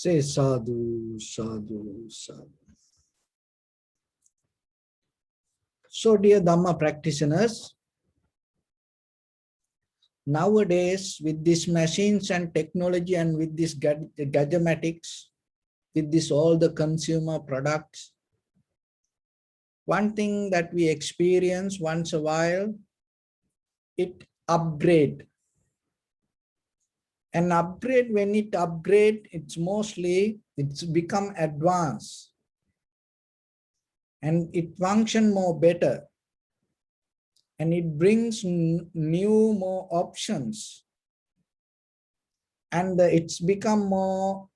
Say sadhu, sadhu, sadhu. So dear Dhamma practitioners, nowadays with these machines and technology and with this gadgetics, with this all the consumer products, one thing that we experience once a while, it upgrade. An upgrade, when it upgrade, it's become advanced and it function more better and it brings new more options and it's become more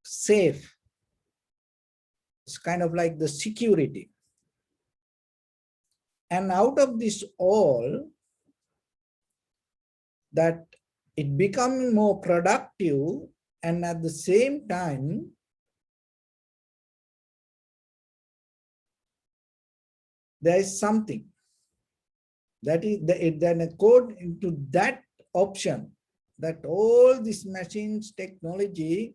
safe. It's kind of like the security. And out of this all, that it becoming more productive and at the same time, there is something that is then according to that option, that all these machines, technology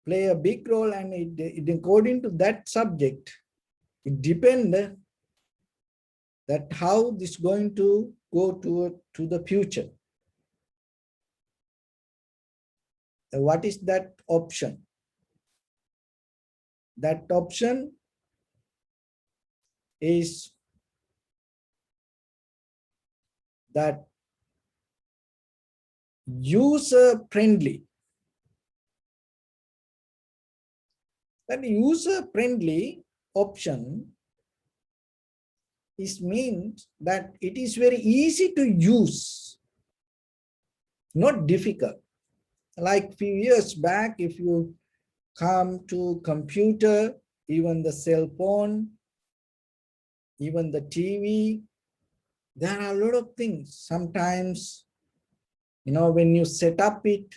play a big role, and it according to that subject, it depends that how this going to go to the future. What is that option? That option is that user friendly. That user friendly option means that it is very easy to use, not difficult. Like few years back, if you come to computer, even the cell phone, even the TV, there are a lot of things. Sometimes, when you set up it,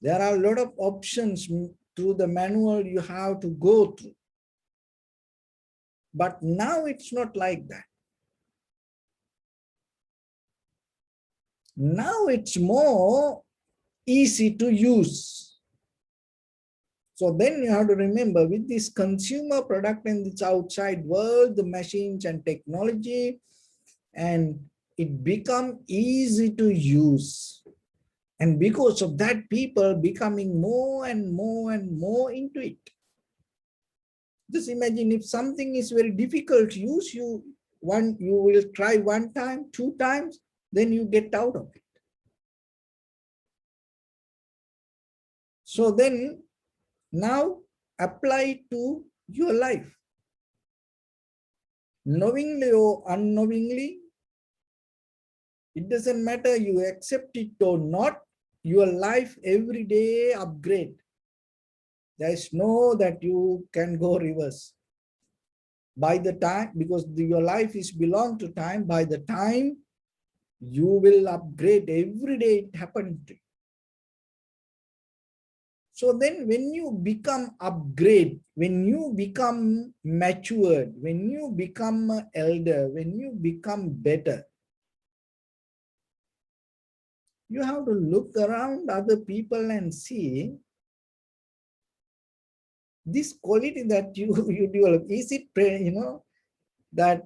there are a lot of options through the manual you have to go through. But now it's not like that. Now it's more easy to use. So then you have to remember, with this consumer product and this outside world, the machines and technology, and it become easy to use. And because of that, people becoming more and more and more into it. Just imagine if something is very difficult to use, you will try one time, two times, then you get out of it. So then now apply to your life. Knowingly or unknowingly, it doesn't matter, you accept it or not, your life every day upgrade. There is no that you can go reverse. By the time, because your life is belong to time, by the time you will upgrade every day, it happens to you. So then when you become upgrade, when you become matured, when you become elder, when you become better, you have to look around other people and see this quality that you develop. Is it, that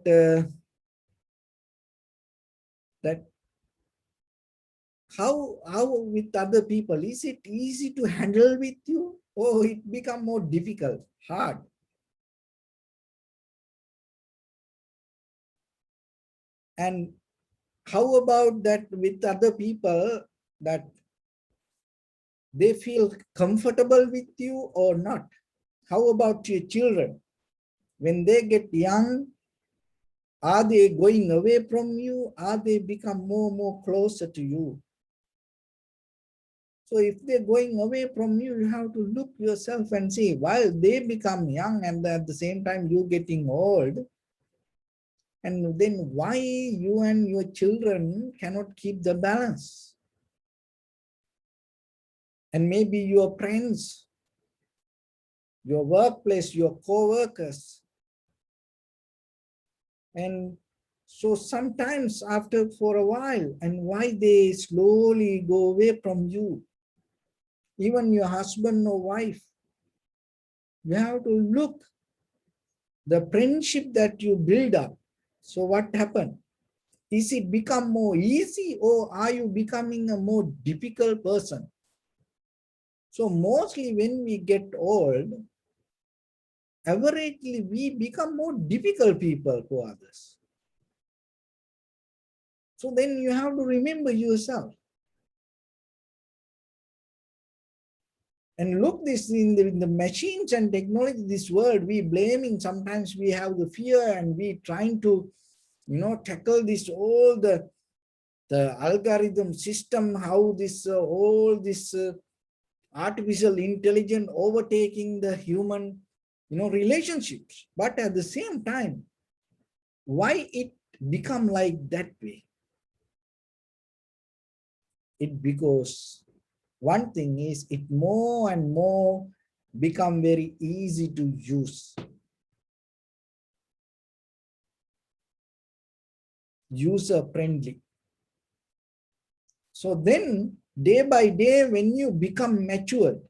how with other people, is it easy to handle with you, or it become more difficult, hard? And how about that with other people, that they feel comfortable with you or not? How about your children? When they get young, are they going away from you? Are they become more and more closer to you? So if they're going away from you, you have to look yourself and see, while they become young and at the same time you getting old, and then why you and your children cannot keep the balance? And maybe your friends, your workplace, your co-workers, and So sometimes after for a while, and why they slowly go away from you, even your husband or wife, you have to look the friendship that you build up. So what happened? Is it become more easy, or are you becoming a more difficult person? So mostly when we get old, averagely we become more difficult people for others. So then you have to remember yourself. And look this in the machines and technology, this world, we blaming, sometimes we have the fear and we trying to, tackle this, all the algorithm system, how this, all this artificial intelligence overtaking the human, relationships. But at the same time, why it become like that way? It because one thing is it more and more become very easy to use, user friendly. So then day by day, when you become matured,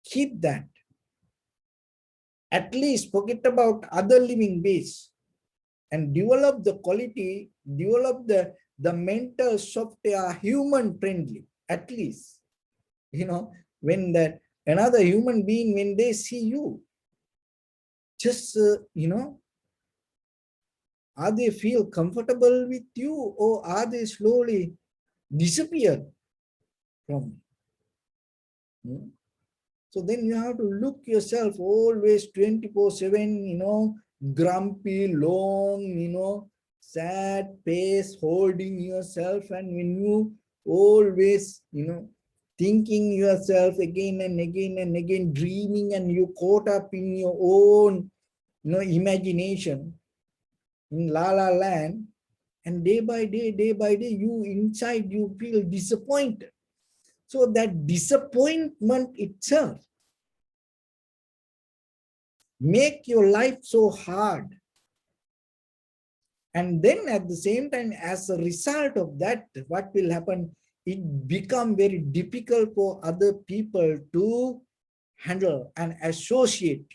keep that. At least forget about other living beings and develop the quality, develop the mental software, human friendly. At least, when that another human being, when they see you, just, are they feel comfortable with you, or are they slowly disappear from you? So then you have to look yourself always 24/7, grumpy, long, sad face, holding yourself. And when you always, thinking yourself again and again and again, dreaming, and you caught up in your own, imagination in la la land, and day by day, you inside, you feel disappointed. So that disappointment itself make your life so hard. And then at the same time, as a result of that, what will happen? It become very difficult for other people to handle and associate.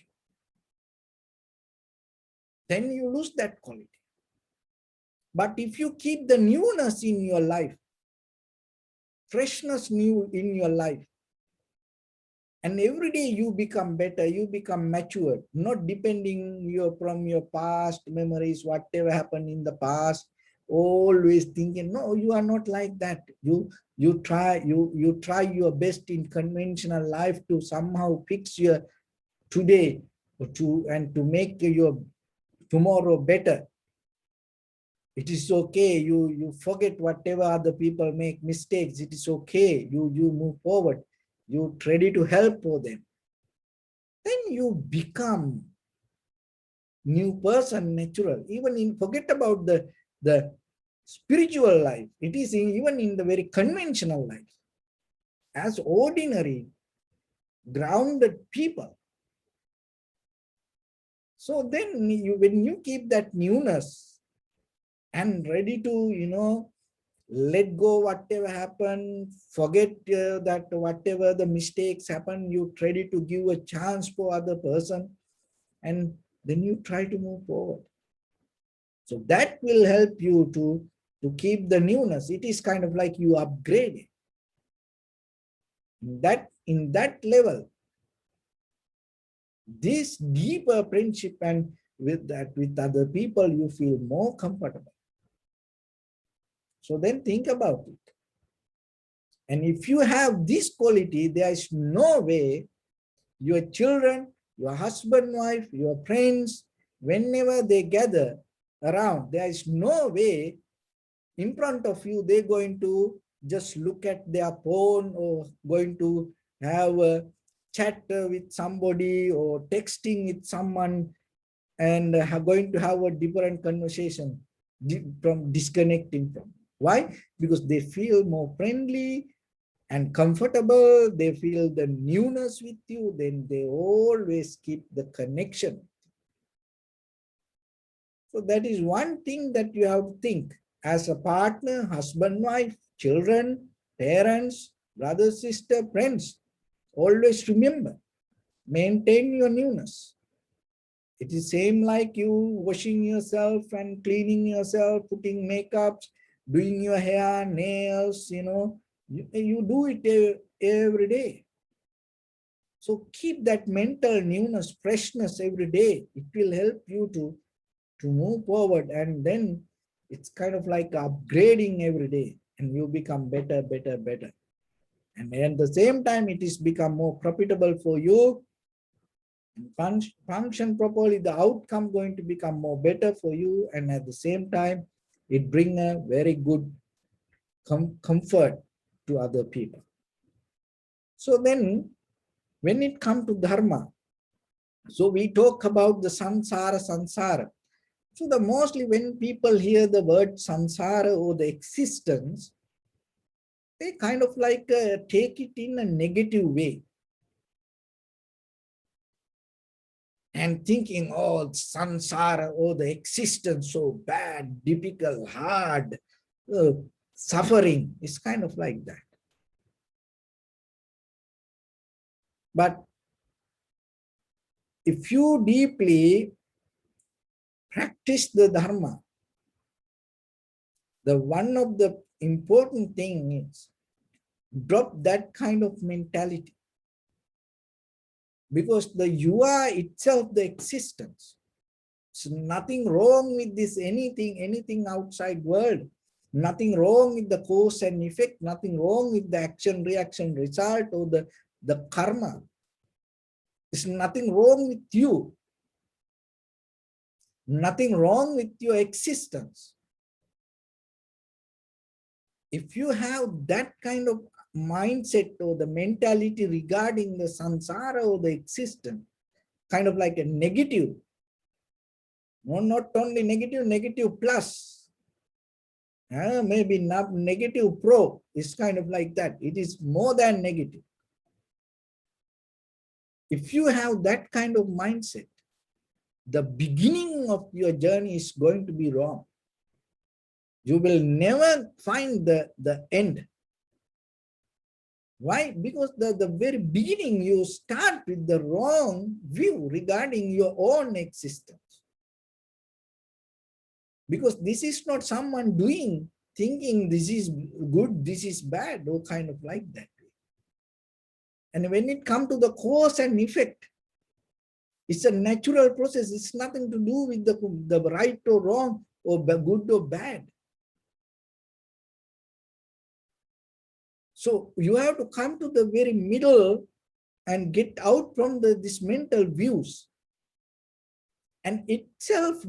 Then you lose that quality. But if you keep the newness in your life, freshness new in your life, and every day you become better, you become mature, not depending from your past memories, whatever happened in the past, always thinking, no, you are not like that. You try your best in conventional life to somehow fix your today, and to make your tomorrow better. It is okay. You forget whatever other people make mistakes. It is okay. You move forward. You ready to help for them. Then you become new person, natural. Even in forget about the spiritual life. It is even in the very conventional life. As ordinary, grounded people. So then when you keep that newness and ready to, let go whatever happened, forget that whatever the mistakes happen, you ready to give a chance for other person, and then you try to move forward. So that will help you to keep the newness. It is kind of like you upgrade it. In that level, this deeper friendship, and with other people, you feel more comfortable. So then think about it. And if you have this quality, there is no way your children, your husband, wife, your friends, whenever they gather around, there is no way in front of you they're going to just look at their phone, or going to have a chat with somebody, or texting with someone, and going to have a different conversation from disconnecting from. Why? Because they feel more friendly and comfortable, they feel the newness with you, then they always keep the connection. So that is one thing that you have to think as a partner, husband, wife, children, parents, brother, sister, friends. Always remember, maintain your newness. It is same like you washing yourself and cleaning yourself, putting makeups, doing your hair, nails, you do it every day. So keep that mental newness, freshness every day. It will help you to move forward, and then it's kind of like upgrading every day, and you become better, better, better. And at the same time, it is become more profitable for you and function properly. The outcome going to become more better for you, and at the same time, it bring a very good comfort to other people. So then, when it comes to dharma, so we talk about the samsara. So the mostly when people hear the word samsara or the existence, they kind of like take it in a negative way and thinking, oh, samsara, oh, the existence, so bad, difficult, hard, uh, suffering. It's kind of like that. But if you deeply practice the dharma, the one of the important thing is drop that kind of mentality, because the you are itself the existence. So nothing wrong with this anything outside world, nothing wrong with the cause and effect, nothing wrong with the action reaction result or the karma. There's nothing wrong with you, nothing wrong with your existence. If you have that kind of mindset or the mentality regarding the samsara or the existence, kind of like a negative, no, not only negative, negative plus, maybe not negative pro, is kind of like that. It is more than negative. If you have that kind of mindset, the beginning of your journey is going to be wrong. You will never find the end. Why? Because the very beginning, you start with the wrong view regarding your own existence. Because this is not someone doing, thinking this is good, this is bad, or kind of like that. And when it comes to the cause and effect, it's a natural process. It's nothing to do with the right or wrong, or good or bad. So you have to come to the very middle and get out from these mental views. And itself,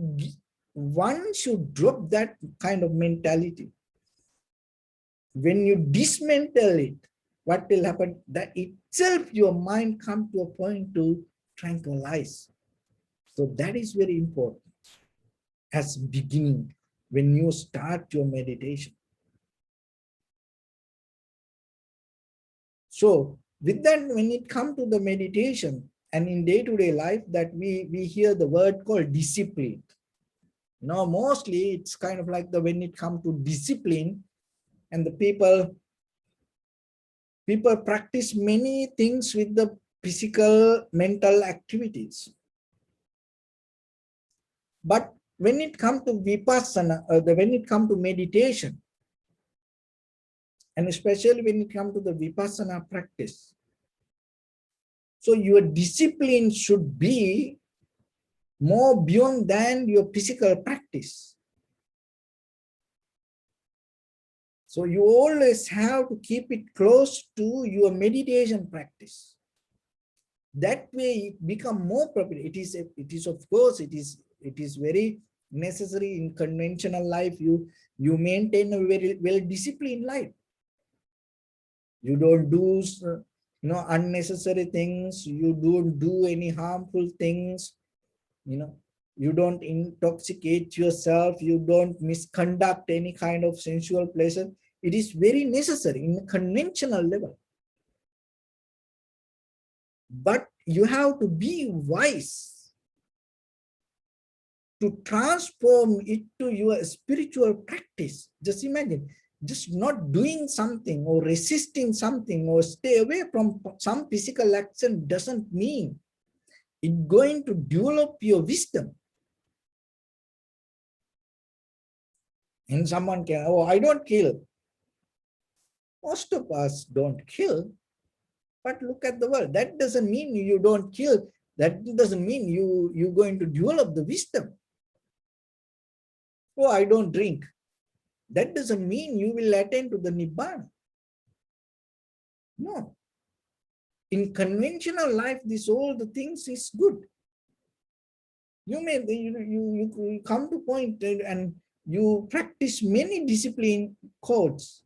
one should drop that kind of mentality. When you dismantle it, what will happen? That itself, your mind comes to a point to tranquilize. So that is very important as beginning when you start your meditation. So with that, when it comes to the meditation and in day-to-day life, that we hear the word called discipline. Mostly it's kind of like when it comes to discipline, and the people practice many things with the physical, mental activities. But when it comes to vipassana, when it comes to meditation, and especially when it comes to the vipassana practice, so your discipline should be more beyond than your physical practice. So you always have to keep it close to your meditation practice. That way it become more proper. It is of course, it is very necessary in conventional life. You maintain a very well disciplined life. You don't do unnecessary things. You don't do any harmful things. You don't intoxicate yourself. You don't misconduct any kind of sensual pleasure. It is very necessary in a conventional level. But you have to be wise to transform it to your spiritual practice. Just imagine, just not doing something or resisting something or stay away from some physical action doesn't mean it's going to develop your wisdom. And someone can, oh, I don't kill. Most of us don't kill, but look at the world. That doesn't mean you don't kill. That doesn't mean you're going to develop the wisdom. Oh, I don't drink. That doesn't mean you will attain to the Nibbana. No. In conventional life, this all the things is good. You come to point and you practice many discipline codes,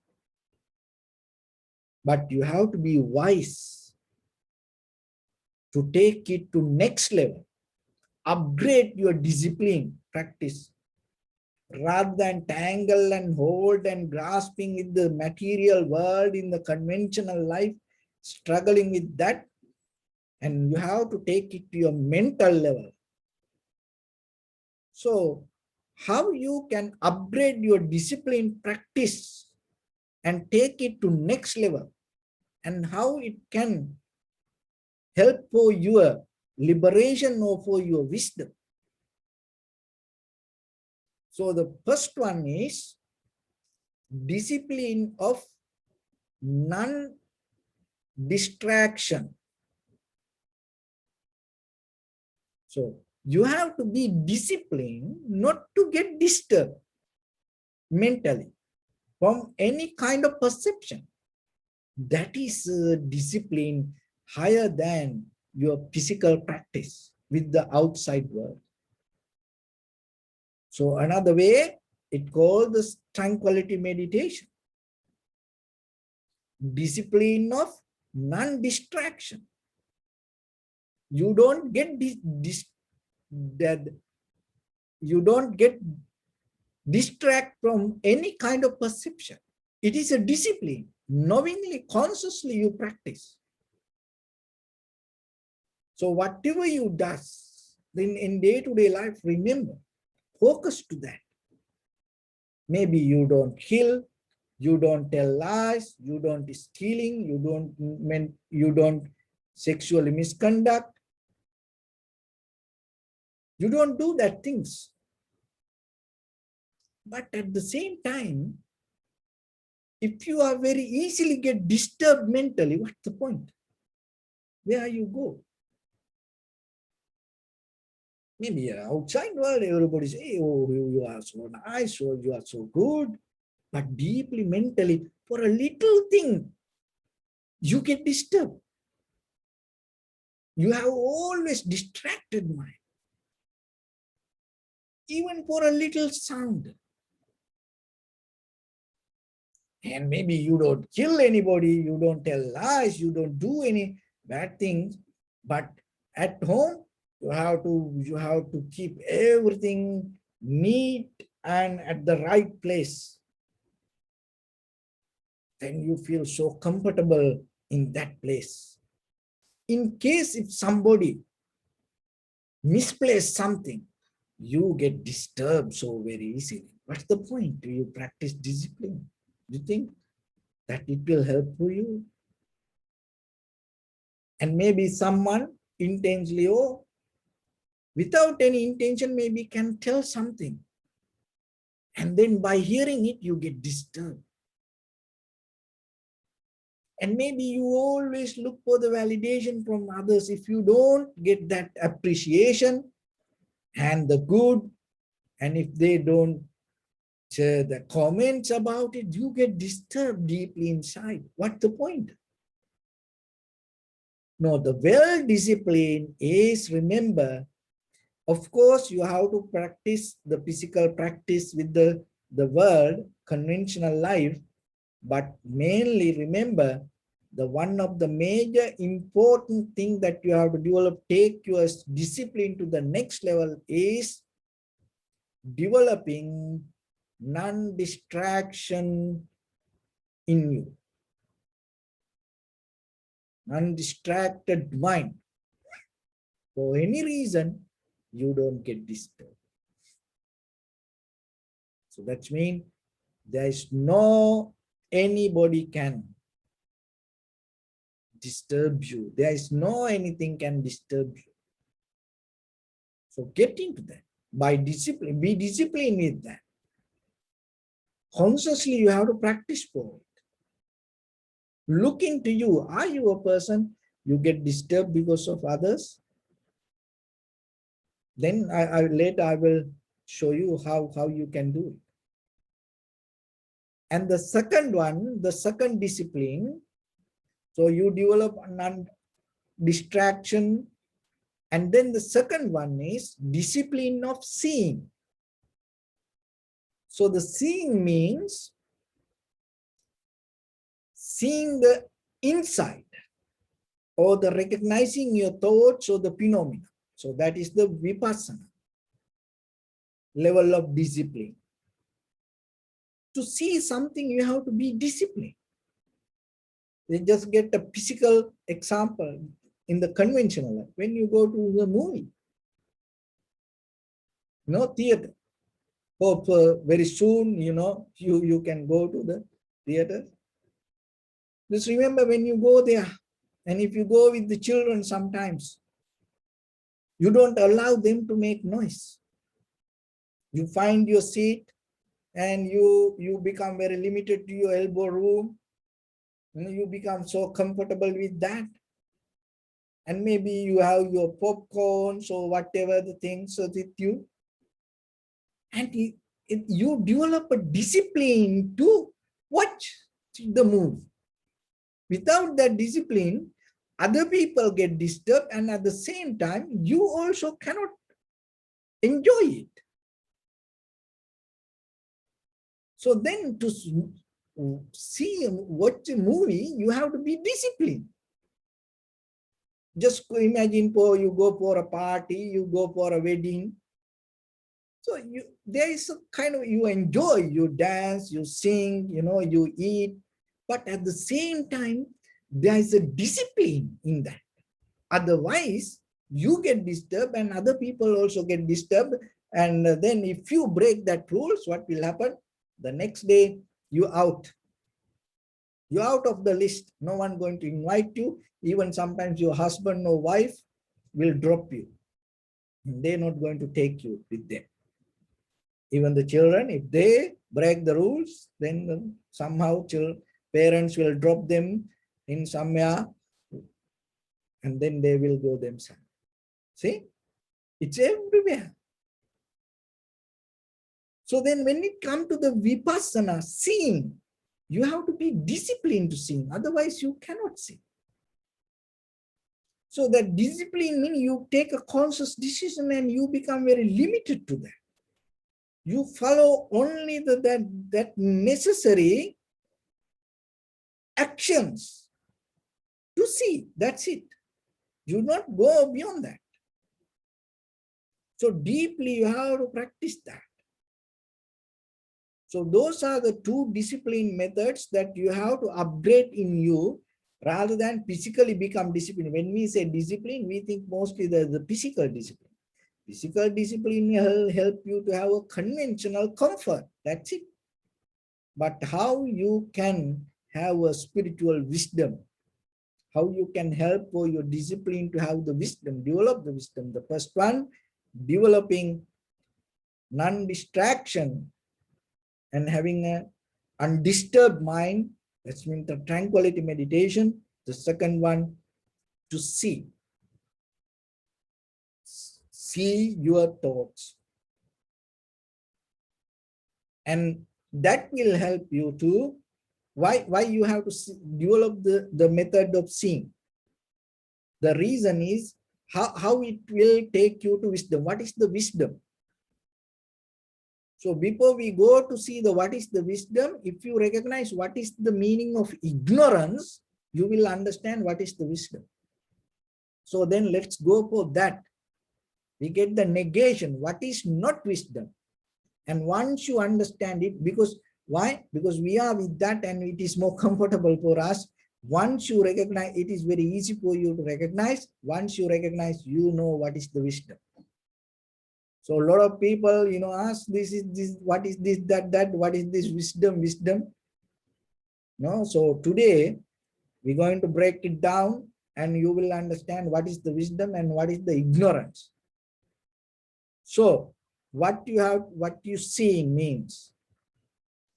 but you have to be wise to take it to next level, upgrade your discipline practice, rather than tangle and hold and grasping in the material world in the conventional life, struggling with that, and you have to take it to your mental level. So how you can upgrade your discipline practice and take it to next level, and how it can help for your liberation or for your wisdom. So the first one is discipline of non-distraction. So you have to be disciplined not to get disturbed mentally from any kind of perception. That is discipline higher than your physical practice with the outside world. So another way, it called the tranquility meditation. Discipline of non-distraction. You don't get you don't get distract from any kind of perception. It is a discipline. Knowingly, consciously you practice. So whatever you do in day-to-day life, remember, focus to that. Maybe you don't kill, you don't tell lies, you don't stealing, you don't sexually misconduct. You don't do that things. But at the same time, if you are very easily get disturbed mentally, what's the point? Where you go? Maybe outside world, everybody say, oh, you are so nice, or you are so good. But deeply mentally, for a little thing, you get disturbed. You have always distracted mind. Even for a little sound. And maybe you don't kill anybody, you don't tell lies, you don't do any bad things, but at home you have to keep everything neat and at the right place. Then you feel so comfortable in that place. In case if somebody misplaces something, you get disturbed so very easily. What's the point? Do you practice discipline? Do you think that it will help for you? And maybe someone intentionally or without any intention maybe can tell something. And then by hearing it, you get disturbed. And maybe you always look for the validation from others. If you don't get that appreciation and the good, and if they don't share the comments about it, you get disturbed deeply inside. What's the point? No, the well-disciplined is, remember, of course, you have to practice the physical practice with the world, conventional life, but mainly remember, the one of the major important thing that you have to develop, take your discipline to the next level, is developing non-distraction in you. Undistracted mind. For any reason, you don't get disturbed. So that means there is no anybody can disturb you. There is no anything can disturb you. So get into that by discipline. Be disciplined with that. Consciously, you have to practice for it. Look into you. Are you a person you get disturbed because of others? Then later I will show you how you can do it. And the second one, the second discipline, so you develop non-distraction. And then the second one is discipline of seeing. So the seeing means seeing the inside, or the recognizing your thoughts or the phenomena. So that is the vipassana level of discipline. To see something, you have to be disciplined. They just get a physical example in the conventional life. When you go to the movie, theater. Hope very soon, you can go to the theater. Just remember when you go there, and if you go with the children sometimes, you don't allow them to make noise. You find your seat and you become very limited to your elbow room. You become so comfortable with that. And maybe you have your popcorns or whatever the things with you. And you develop a discipline to watch the movie. Without that discipline, other people get disturbed, and at the same time, you also cannot enjoy it. So then to watch a movie, you have to be disciplined. Just imagine you go for a party, you go for a wedding. So there is a kind of, you enjoy, you dance, you sing, you eat. But at the same time, there is a discipline in that. Otherwise, you get disturbed and other people also get disturbed. And then if you break that rules, what will happen? The next day, you're out. You're out of the list. No one going to invite you. Even sometimes your husband or wife will drop you. They're not going to take you with them. Even the children, if they break the rules, then somehow parents will drop them in somewhere, and then they will go themselves. See, it's everywhere. So then when it comes to the vipassana, seeing, you have to be disciplined to see. Otherwise, you cannot see. So that discipline means you take a conscious decision and you become very limited to that. You follow only that necessary actions to see. That's it. You not go beyond that. So deeply you have to practice that. So those are the two discipline methods that you have to upgrade in you rather than physically become disciplined. When we say discipline, we think mostly the physical discipline. Physical discipline will help you to have a conventional comfort. That's it. But how you can have a spiritual wisdom, how you can help for your discipline to have the wisdom, develop the wisdom. The first one, developing non-distraction and having an undisturbed mind. That means the tranquility meditation. The second one, to see your thoughts. And that will help you to, why you have to develop the method of seeing. The reason is how it will take you to wisdom. What is the wisdom? So before we go to see what is the wisdom, if you recognize what is the meaning of ignorance, you will understand what is the wisdom. So then let's go for that. We get the negation. What is not wisdom? And once you understand it, because why? Because we are with that and it is more comfortable for us. Once you recognize, it is very easy for you to recognize. Once you recognize, you know what is the wisdom. So a lot of people, ask, this is this, what is this, that, what is this wisdom? No, so today we're going to break it down and you will understand what is the wisdom and what is the ignorance. So what you seeing means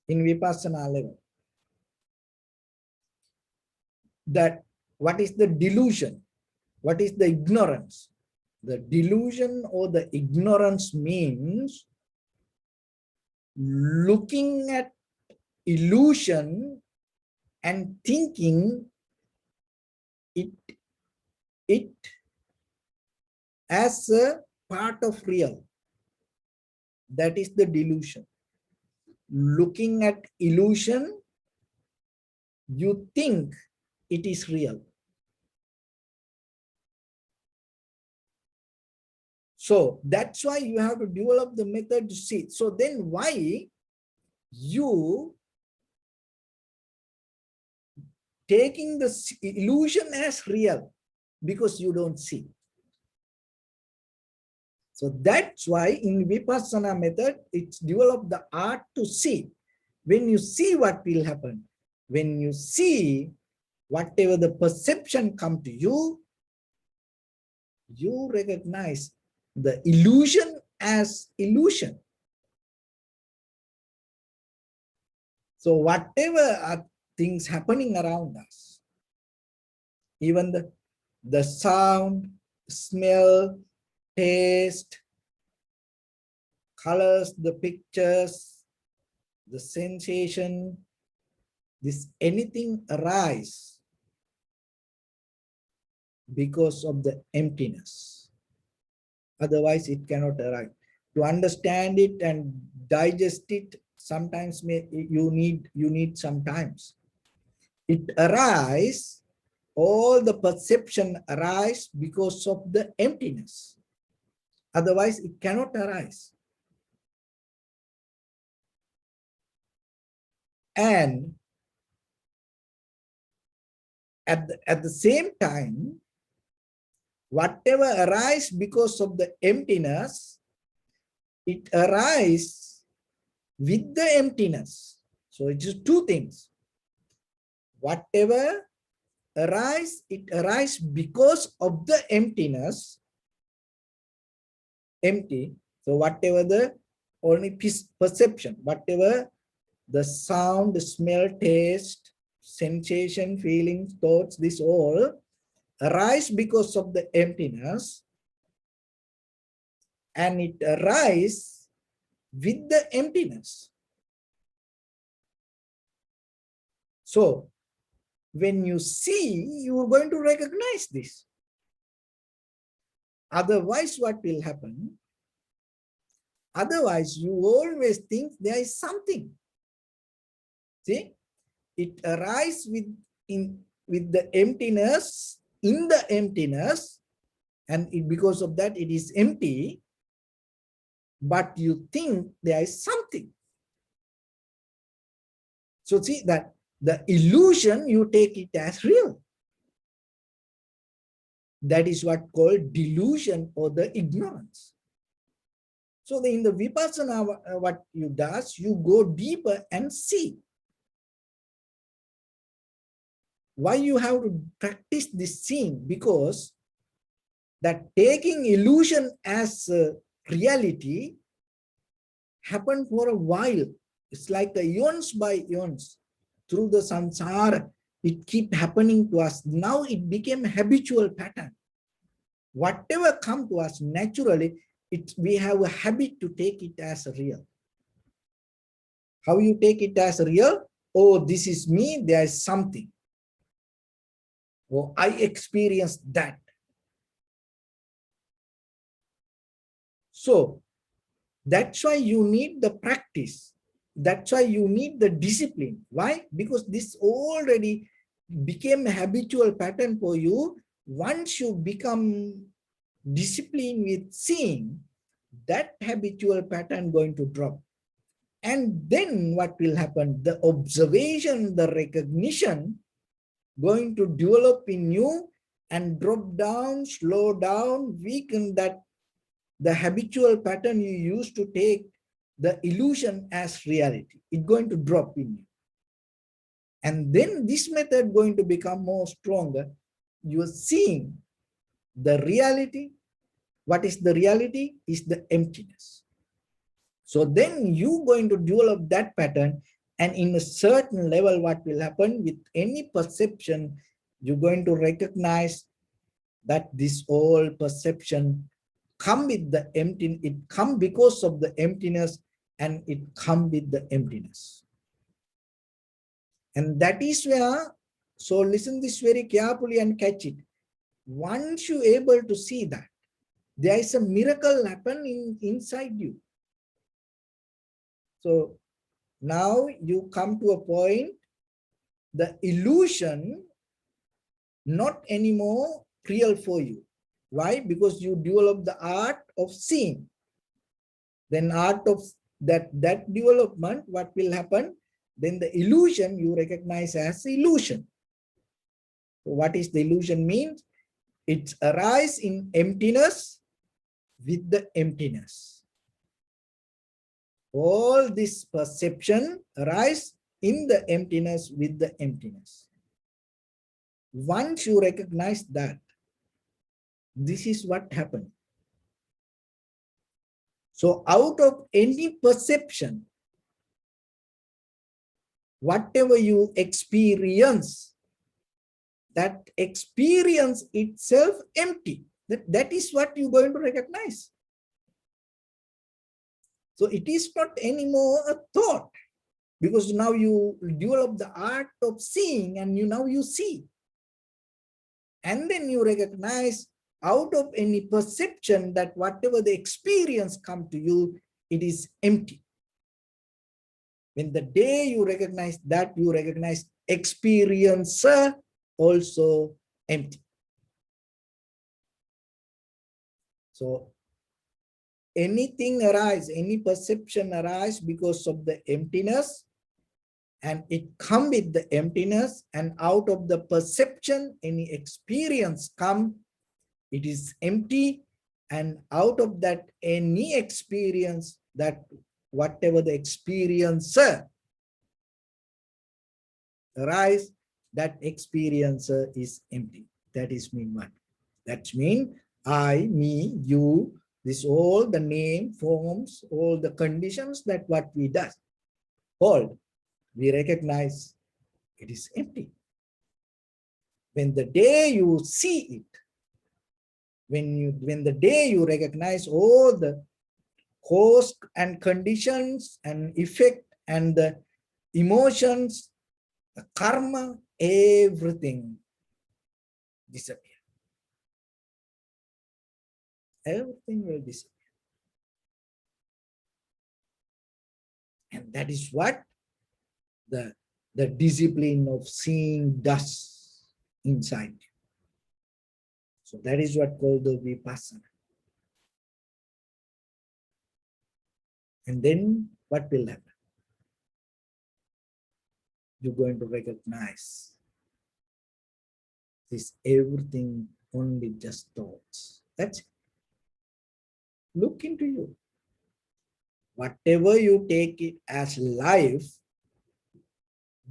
in Vipassana level, that what is the delusion, what is the ignorance. The delusion or the ignorance means looking at illusion and thinking it as a part of real. That is the delusion. Looking at illusion, you think it is real. So that's why you have to develop the method to see. So then why you taking the illusion as real? Because you don't see. So that's why in Vipassana method, it's developed the art to see. When you see, what will happen? When you see, whatever the perception come to you, you recognize the illusion as illusion. So whatever are things happening around us, even the sound, smell, taste, colors, the pictures, the sensation, this anything arise because of the emptiness. Otherwise, it cannot arise. To understand it and digest it, sometimes you need sometimes. It arises, all the perception arise because of the emptiness. Otherwise, it cannot arise. And at the same time, whatever arises because of the emptiness, it arises with the emptiness. So it is two things. Whatever arises, it arises because of the emptiness, empty. So whatever the only perception, whatever the sound, smell, taste, sensation, feelings, thoughts, this all arise because of the emptiness, and it arises with the emptiness. So when you see, you are going to recognize this. Otherwise, what will happen? Otherwise, you always think there is something. See, it arises with the emptiness, in the emptiness, and because of that, it is empty. But you think there is something. So see that the illusion, you take it as real. That is what called delusion or the ignorance. So in the Vipassana, what you does, you go deeper and see. Why you have to practice this seeing? Because that taking illusion as reality happened for a while. It's like the eons by eons. Through the samsara, it keep happening to us. Now it became a habitual pattern. Whatever come to us naturally, we have a habit to take it as real. How you take it as real? Oh, this is me, there is something. Oh, I experienced that. So that's why you need the practice. That's why you need the discipline. Why? Because this already became a habitual pattern for you. Once you become disciplined with seeing, that habitual pattern going to drop. And then what will happen? The observation, the recognition going to develop in you and drop down, slow down, weaken that the habitual pattern you use to take the illusion as reality. It's going to drop in you. And then this method going to become more stronger. You are seeing the reality. What is the reality? Is the emptiness. So then you going to develop that pattern, and in a certain level, what will happen with any perception, you're going to recognize that this whole perception come with the empty, it come because of the emptiness, and it come with the emptiness. And that is where, so listen this very carefully and catch it. Once you able to see that, there is a miracle happen inside you. So now you come to a point, the illusion not anymore real for you. Why? Because you develop the art of seeing. Then art of that development, what will happen? Then the illusion you recognize as illusion. So what is the illusion means? It arises in emptiness with the emptiness. All this perception arise in the emptiness with the emptiness. Once you recognize that, this is what happened. So out of any perception, whatever you experience, that experience itself empty. That is what you're going to recognize. So it is not anymore a thought, because now you develop the art of seeing, and now you see. And then you recognize out of any perception that whatever the experience come to you, it is empty. When the day you recognize that, you recognize experiencer also empty. So anything arise, any perception arise because of the emptiness, and it come with the emptiness, and out of the perception, any experience come, it is empty, and out of that any experience, that whatever the experiencer arise, that experiencer is empty. That is mean what? That mean I, me, you, this all the name, forms, all the conditions that what we does, all we recognize it is empty. When the day you see it, when the day you recognize all the cause and conditions and effect and the emotions, the karma, everything disappear. Everything will disappear. And that is what the discipline of seeing does inside you. So that is what called the vipassana. And then what will happen? You're going to recognize this everything only just thoughts. That's it. Look into you. Whatever you take it as life,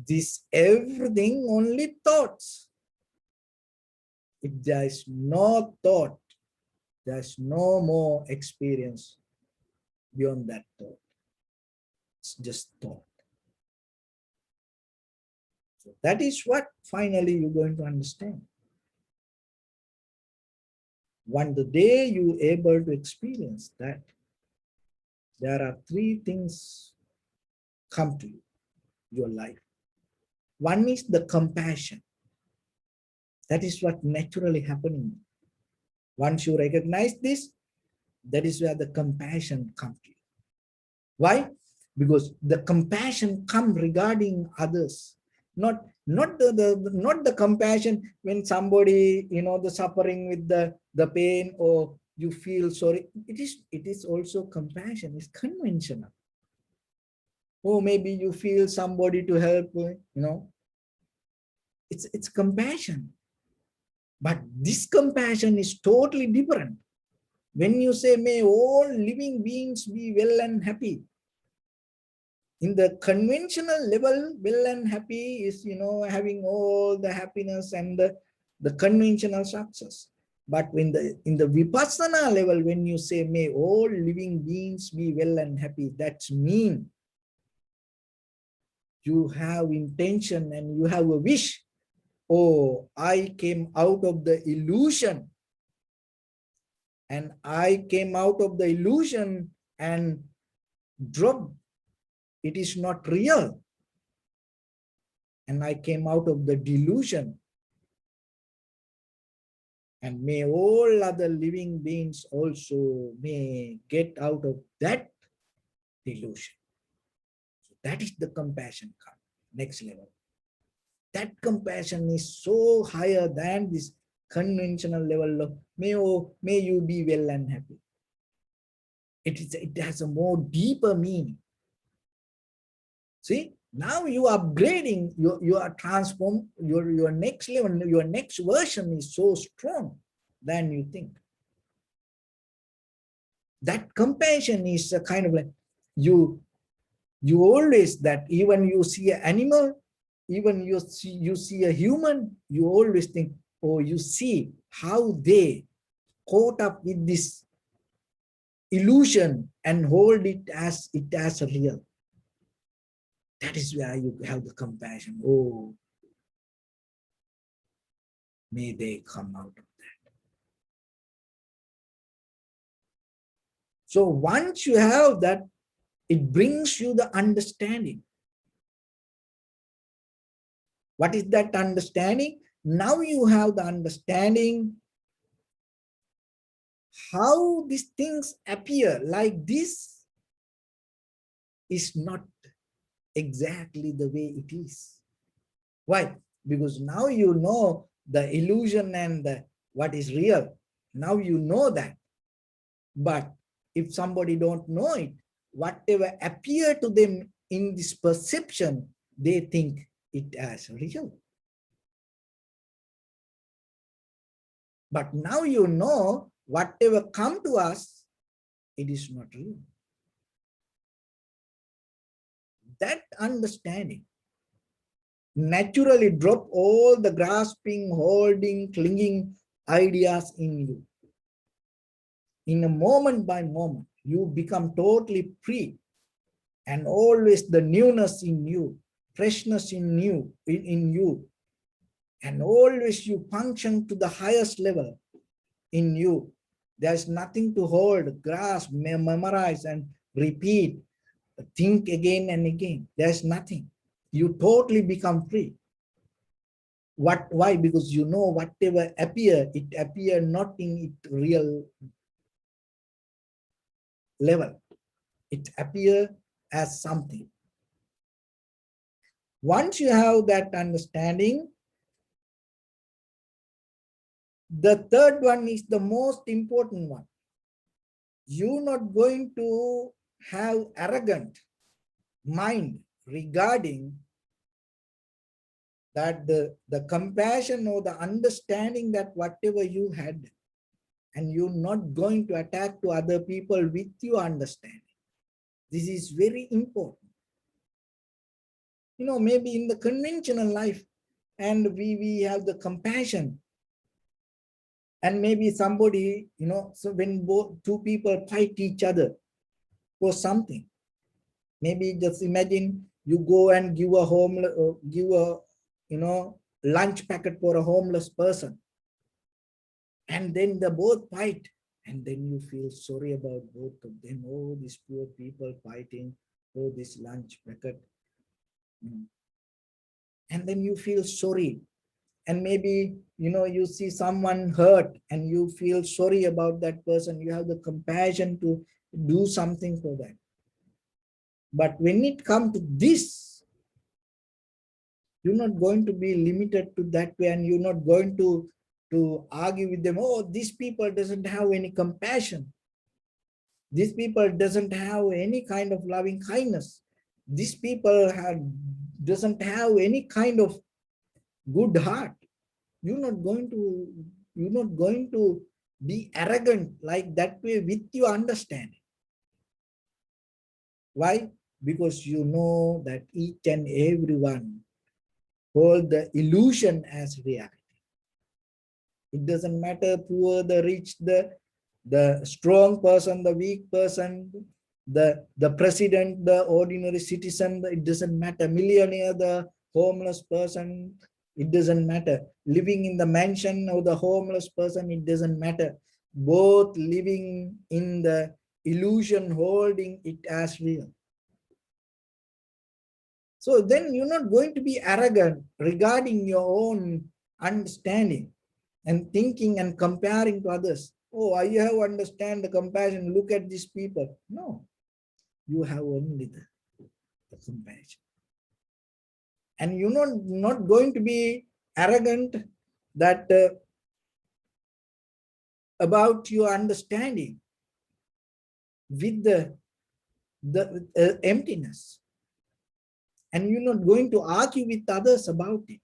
this everything only thoughts. If there is no thought, there's no more experience beyond that thought. It's just thought. So that is what finally you're going to understand. One the day you able to experience that, there are three things come to you, your life. One is the compassion. That is what naturally happening. Once you recognize this, that is where the compassion comes to you. Why? Because the compassion comes regarding others, not the compassion when somebody, the suffering with the pain, or you feel sorry. It is also compassion. It's conventional. Or maybe you feel somebody to help, it's compassion. But this compassion is totally different. When you say, may all living beings be well and happy, in the conventional level, well and happy is, having all the happiness and the conventional success. But when in the vipassana level, when you say, may all living beings be well and happy, that's mean you have intention and you have a wish. Oh, I came out of the illusion, and I came out of the illusion and dropped. It is not real. And I came out of the delusion. And may all other living beings also may get out of that delusion. So that is the compassion come, next level. That compassion is so higher than this conventional level of may you be well and happy. It has a more deeper meaning. See, now you are upgrading, you are transformed, your next level, your next version is so strong than you think. That compassion is a kind of like, you always, that even you see an animal, even you see a human, you always think, oh, you see how they caught up with this illusion and hold it as real. That is where you have the compassion. Oh, may they come out of that. So once you have that, it brings you the understanding. What is that understanding? Now you have the understanding how these things appear like this is not exactly the way it is. Why? Because now you know the illusion and what is real. Now you know that. But if somebody don't know it, whatever appear to them in this perception, they think it as real. But now you know whatever come to us, it is not real. That understanding naturally drop all the grasping, holding, clinging ideas in you. In a moment by moment, you become totally free, and always the newness in you, freshness in you, and always you function to the highest level in you. There's nothing to hold, grasp, memorize, and repeat, think again and again. There's nothing. You totally become free. Why? Because you know whatever appear, it appear not in its real level. It appear as something. Once you have that understanding, the third one is the most important one. You're not going to have arrogant mind regarding that the compassion or the understanding that whatever you had, and you're not going to attack to other people with your understanding. This is very important. Maybe in the conventional life, and we have the compassion, and maybe somebody, so when two people fight each other for something, maybe just imagine you go and give a lunch packet for a homeless person, and then they both fight, and then you feel sorry about both of them. Oh, these poor people fighting for this lunch packet. And then you feel sorry. And maybe, you see someone hurt and you feel sorry about that person. You have the compassion to do something for that. But when it comes to this, you're not going to be limited to that way, and you're not going to argue with them. Oh, these people doesn't have any compassion. These people doesn't have any kind of loving kindness. These people doesn't have any kind of good heart. You're not going to be arrogant like that way with your understanding. Why? Because you know that each and everyone hold the illusion as reality. It doesn't matter poor, the rich, the strong person, the weak person, the president, the ordinary citizen, it doesn't matter. Millionaire, the homeless person, it doesn't matter. Living in the mansion or the homeless person, it doesn't matter. Both living in the illusion, holding it as real. So then you're not going to be arrogant regarding your own understanding and thinking and comparing to others. Oh, I have understand the compassion. Look at these people. No, you have only the compassion. And you're not going to be arrogant that about your understanding with the emptiness. And you're not going to argue with others about it.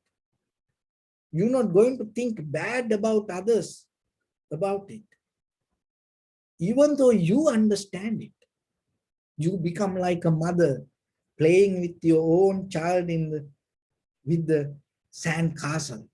You're not going to think bad about others about it. Even though you understand it, you become like a mother playing with your own child with the sand castle.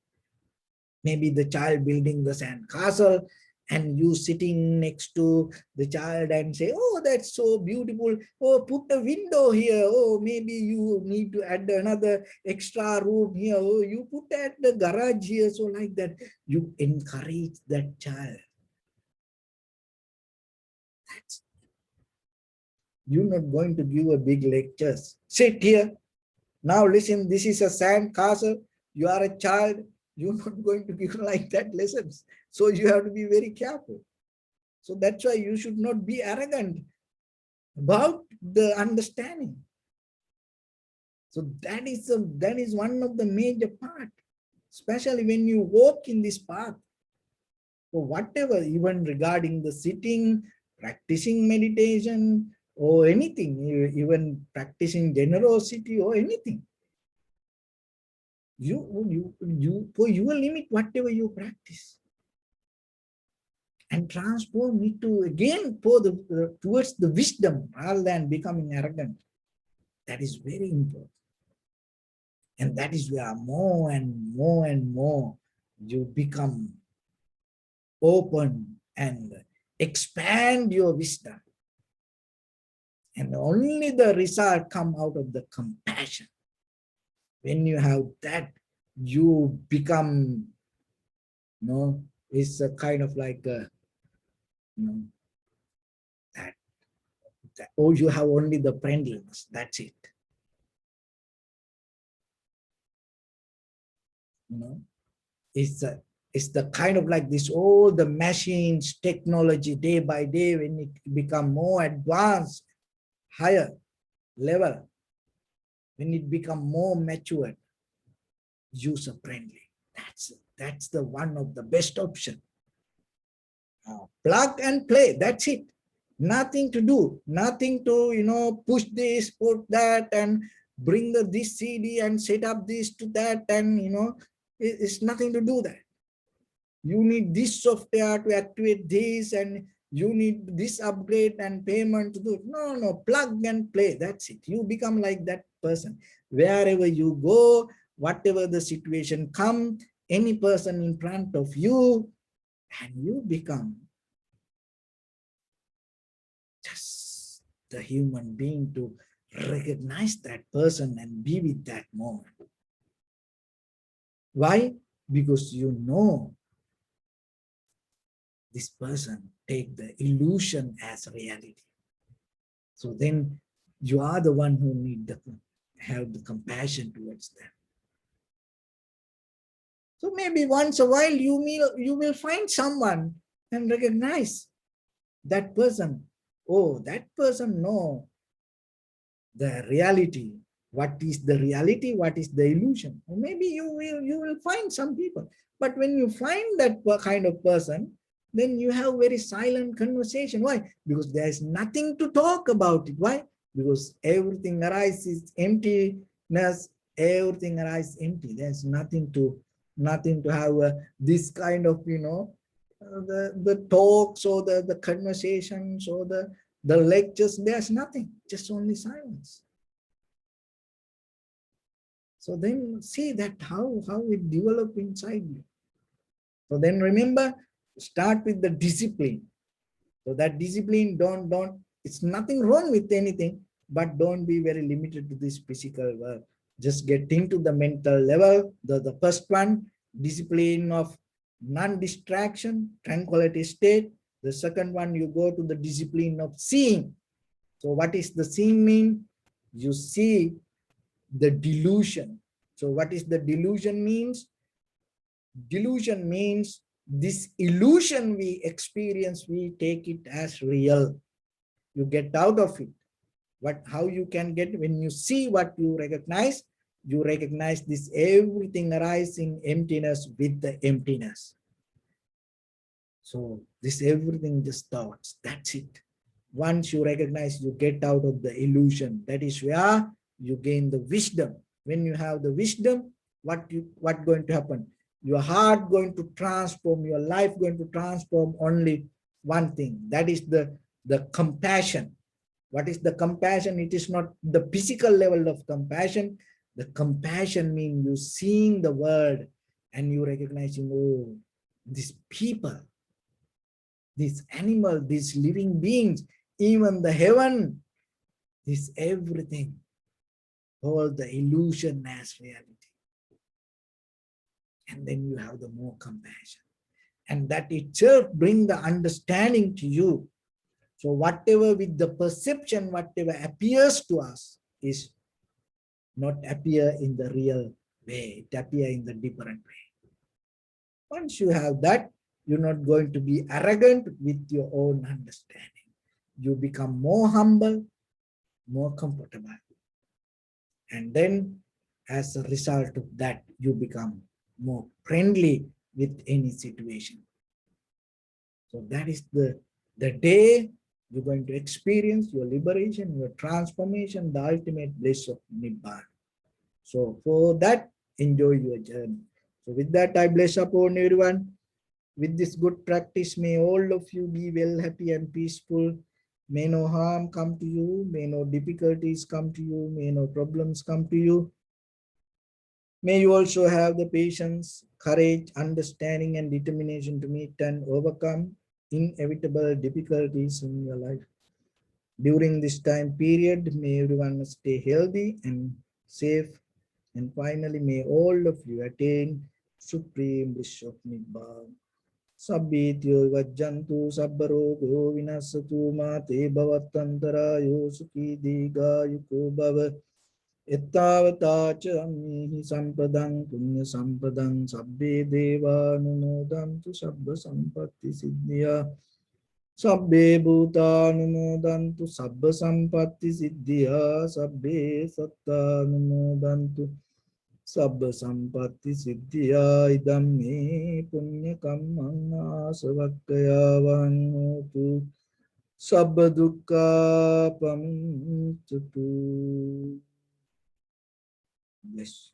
Maybe the child building the sand castle and you sitting next to the child and say, oh, that's so beautiful. Oh, put a window here. Oh, maybe you need to add another extra room here. Oh, you put at the garage here. So like that, you encourage that child. That's, you're not going to give a big lectures. Sit here. Now listen, this is a sand castle. You are a child. You're not going to give like that lessons. So you have to be very careful. So that's why you should not be arrogant about the understanding. So that is one of the major part, especially when you walk in this path. So whatever, even regarding the sitting, practicing meditation, or anything, even practicing generosity or anything, you for your limit, whatever you practice, and transform it to again for towards the wisdom rather than becoming arrogant. That is very important. And that is where more and more and more you become open and expand your wisdom. And only the result come out of the compassion. When you have that, you become, it's a kind of like a, that, oh, you have only the friendliness, that's it. It's the kind of like this, all the machines, technology, day by day, when it become more advanced, higher level, when it become more matured, user friendly. That's the one of the best option. Plug and play, that's it. Nothing to do, nothing to push this, put that, and bring this CD and set up this to that, and it's nothing to do that. You need this software to activate this, and you need this upgrade and payment to do. No, plug and play, that's it. You become like that person. Wherever you go, whatever the situation come, any person in front of you, and you become just the human being to recognize that person and be with that moment. Why? Because you know this person take the illusion as reality. So then you are the one who need to have the compassion towards them. So maybe once a while you will find someone and recognize that person. Oh, that person know the reality. What is the reality? What is the illusion? Or maybe you will find some people. But when you find that kind of person, then you have very silent conversation. Why? Because there is nothing to talk about it. Why? Because everything arises emptiness. Everything arises empty. There's nothing to have this kind of the talks or the conversations or the lectures, there's nothing, just only silence. So then see that how it develop inside you. So then remember, start with the discipline. So that discipline, don't, it's nothing wrong with anything, but don't be very limited to this physical work. Just get into the mental level. The first one, discipline of non-distraction, tranquility state. The second one, you go to the discipline of seeing. So what is the seeing mean? You see the delusion. So what is the delusion means? Delusion means this illusion we experience, we take it as real. You get out of it. How you can get, when you see what you recognize this everything arising emptiness with the emptiness. So this everything just thoughts, that's it. Once you recognize, you get out of the illusion. That is where you gain the wisdom. When you have the wisdom, what going to happen? Your heart going to transform, your life going to transform only one thing. That is the compassion. What is the compassion? It is not the physical level of compassion. The compassion means you seeing the world and you recognizing, oh, these people, these animals, these living beings, even the heaven, this everything, all the illusion as reality. And then you have the more compassion. And that itself bring the understanding to you. So whatever with the perception, whatever appears to us is not appear in the real way. It appear in the different way. Once you have that, you're not going to be arrogant with your own understanding. You become more humble, more comfortable. And then as a result of that, you become more friendly with any situation. So that is the day you're going to experience your liberation, your transformation, the ultimate bliss of Nibbana. So for that, enjoy your journey. So with that, I bless upon everyone. With this good practice, may all of you be well, happy and peaceful. May no harm come to you. May no difficulties come to you. May no problems come to you. May you also have the patience, courage, understanding and determination to meet and overcome inevitable difficulties in your life. During this time period, may everyone stay healthy and safe. And finally, may all of you attain supreme bliss of Nibbana. Sabbityo vajjantu sabbarogo vinasatu mate bhavattantarayo sukhi digayuko bhava. Ettavata ca ammihi sampadang punya sampadang sabbe deva numodantu sabba sampatti siddhya. Sabbe bhuta numodantu sabba sampatti siddhya. Sabbe satta numodantu sabba sampatti siddhya. Idam me punya kammang asavakkaya vahannotu sabba dukkha pamuccatu. Bless.